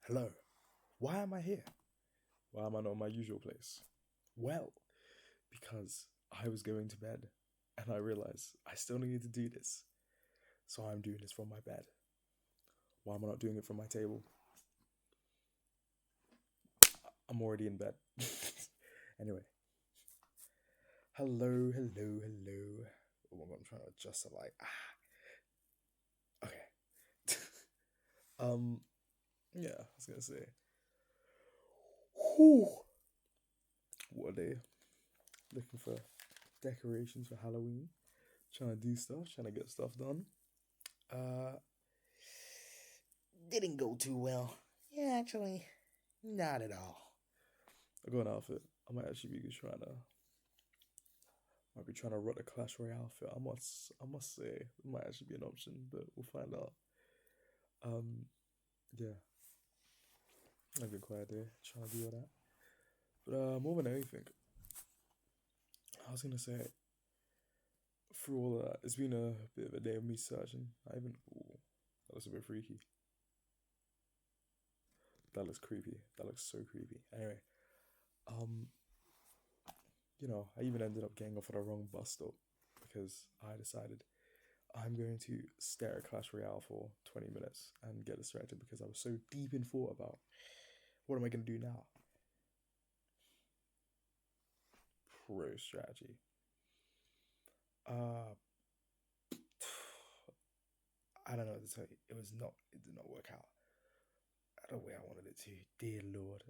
Hello. Why am I here? Why am I not in my usual place? Well, because I was going to bed and I realized I still needed to do this. So I'm doing this from my bed. Why am I not doing it from my table? I'm already in bed. Anyway. Hello. Oh my god, I'm trying to adjust the light. Okay. um, yeah, I was gonna say. Whew. What a day. Looking for decorations for Halloween. Trying to do stuff, trying to get stuff done. Uh, didn't go too well. Yeah, actually, not at all. I got an outfit. I might actually be trying to. Might be trying to rock a Clash Royale outfit. I must say, it might actually be an option, but we'll find out. Um, yeah, I've been quiet there, trying to do all that. But more than anything, I was gonna say, through all of that, it's been a bit of a day of me searching. I even, ooh, that looks a bit freaky. That looks creepy. That looks so creepy. Anyway, um, I even ended up getting off at a wrong bus stop because I decided I'm going to stare at Clash Royale for 20 minutes and get distracted because I was so deep in thought about what am I going to do now? Pro strategy. Uh, I don't know what to tell you. It did not work out the way I wanted it to. Dear Lord.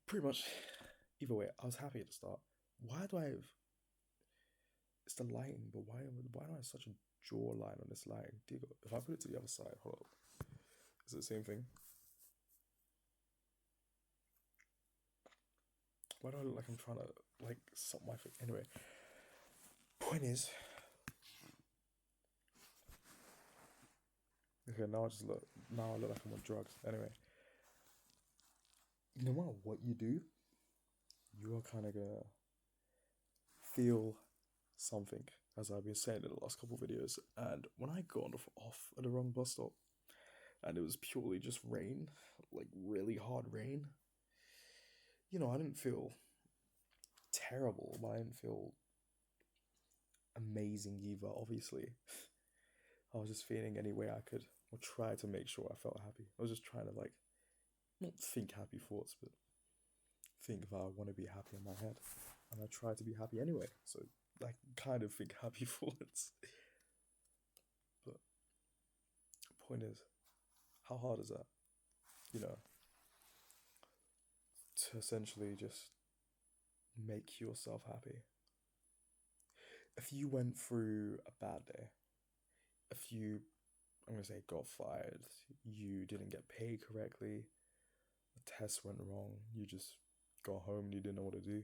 Pretty much, either way, I was happy at the start. Why do I have it's the lighting, but why do I have such a jawline on this lighting? If I put it to the other side, hold up. Is it the same thing? Why do I look like I'm trying to like suck my face? Anyway, point is, okay, now I look like I'm on drugs. Anyway, no matter what you do, you are kind of gonna feel something, as I've been saying in the last couple of videos. And when I got off at the wrong bus stop, and it was purely just rain, like really hard rain, I didn't feel terrible, but I didn't feel amazing either, obviously. I was just feeling any way I could, or try to make sure I felt happy. I was just trying to, like, not think happy thoughts, but think that I want to be happy in my head. And I try to be happy anyway, so, like, kind of think happy thoughts. But the point is, how hard is that? You know, to essentially just make yourself happy. If you went through a bad day, if you, I'm gonna say, got fired, you didn't get paid correctly, the test went wrong, you just got home and you didn't know what to do.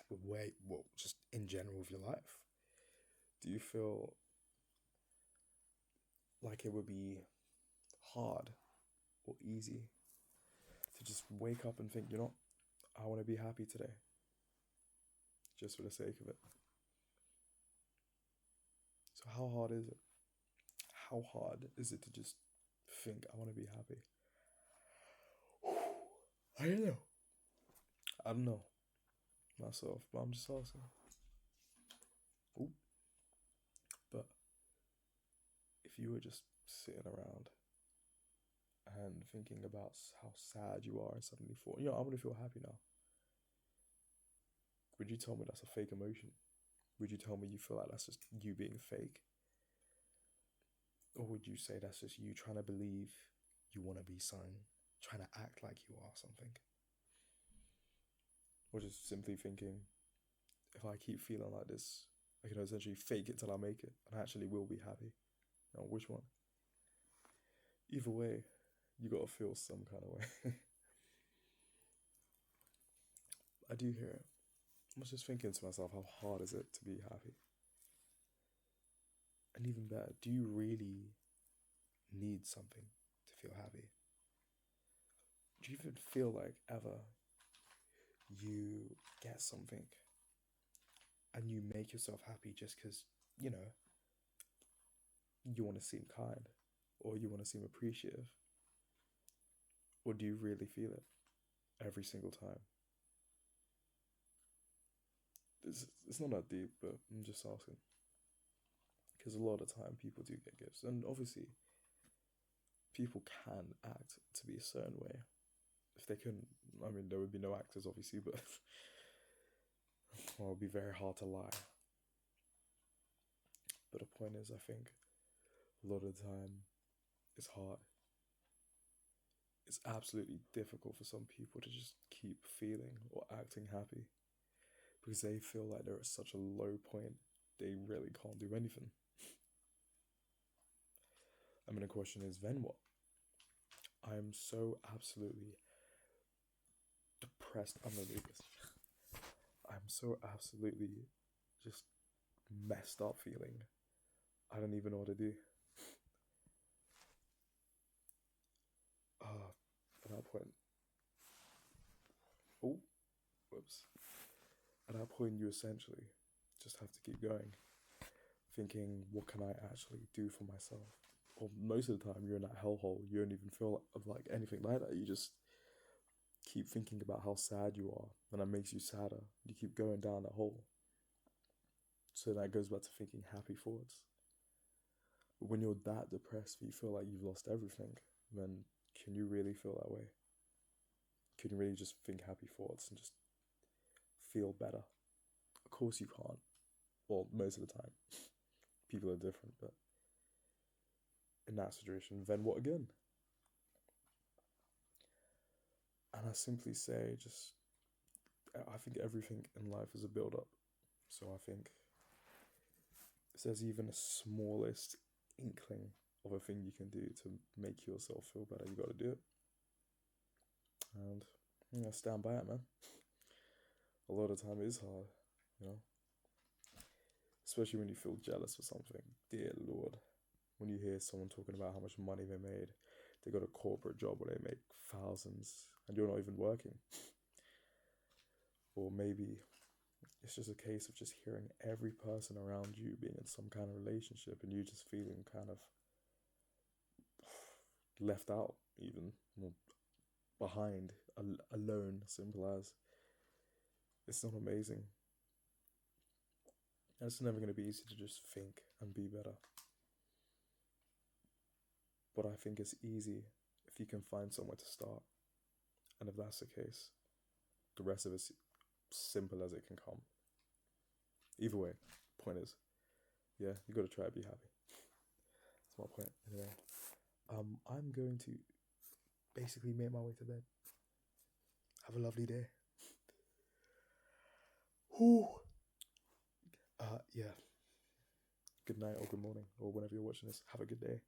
But wait, well, just in general with your life, do you feel like it would be hard or easy to just wake up and think, I want to be happy today, just for the sake of it? So how hard is it? How hard is it to just think I want to be happy? I don't know. I don't know myself, but I'm just asking. Ooh. But if you were just sitting around and thinking about how sad you are and suddenly thought, I want to feel happy now, would you tell me that's a fake emotion? Would you tell me you feel like that's just you being fake? Or would you say that's just you trying to believe you want to be something, trying to act like you are something? Or just simply thinking, if I keep feeling like this, I can essentially fake it till I make it and I actually will be happy? Which one? Either way, you gotta feel some kind of way. I do hear it. I was just thinking to myself, how hard is it to be happy? And even better, do you really need something to feel happy? Do you even feel like ever you get something and you make yourself happy just because, you want to seem kind, or you want to seem appreciative, or do you really feel it every single time? It's not that deep, but I'm just asking. Because a lot of time people do get gifts, and obviously people can act to be a certain way. If they couldn't, I mean, there would be no actors, obviously, but well, it would be very hard to lie. But the point is, I think a lot of the time it's hard. It's absolutely difficult for some people to just keep feeling or acting happy because they feel like they're at such a low point, they really can't do anything. I mean, the question is, then what? I'm so absolutely depressed. I'm gonna leave this. I'm so absolutely just messed up feeling. I don't even know what to do. At that point, oh, whoops. At that point, you essentially just have to keep going, thinking, what can I actually do for myself? Or most of the time, you're in that hellhole. You don't even feel like anything like that. You just keep thinking about how sad you are, and that makes you sadder. You keep going down that hole. So that goes back to thinking happy thoughts. But when you're that depressed, you feel like you've lost everything, then can you really feel that way? Can you really just think happy thoughts and just feel better? Of course you can't. Well, most of the time. People are different, but in that situation, then what again? And I simply say, I think everything in life is a build up. So I think if there's even a smallest inkling of a thing you can do to make yourself feel better, you got to do it. And stand by it, man. A lot of time it is hard, you know, especially when you feel jealous for something. Dear Lord, when you hear someone talking about how much money they made, they got a corporate job where they make thousands, and you're not even working. Or maybe it's just a case of just hearing every person around you being in some kind of relationship and you just feeling kind of left out, even behind, alone, simple as. It's not amazing. And it's never going to be easy to just think and be better. But I think it's easy if you can find somewhere to start. And if that's the case, the rest of it's simple as it can come. Either way, point is, yeah, you got to try to be happy. That's my point. Anyway, I'm going to basically make my way to bed. Have a lovely day. Whew. Yeah. Good night or good morning or whenever you're watching this. Have a good day.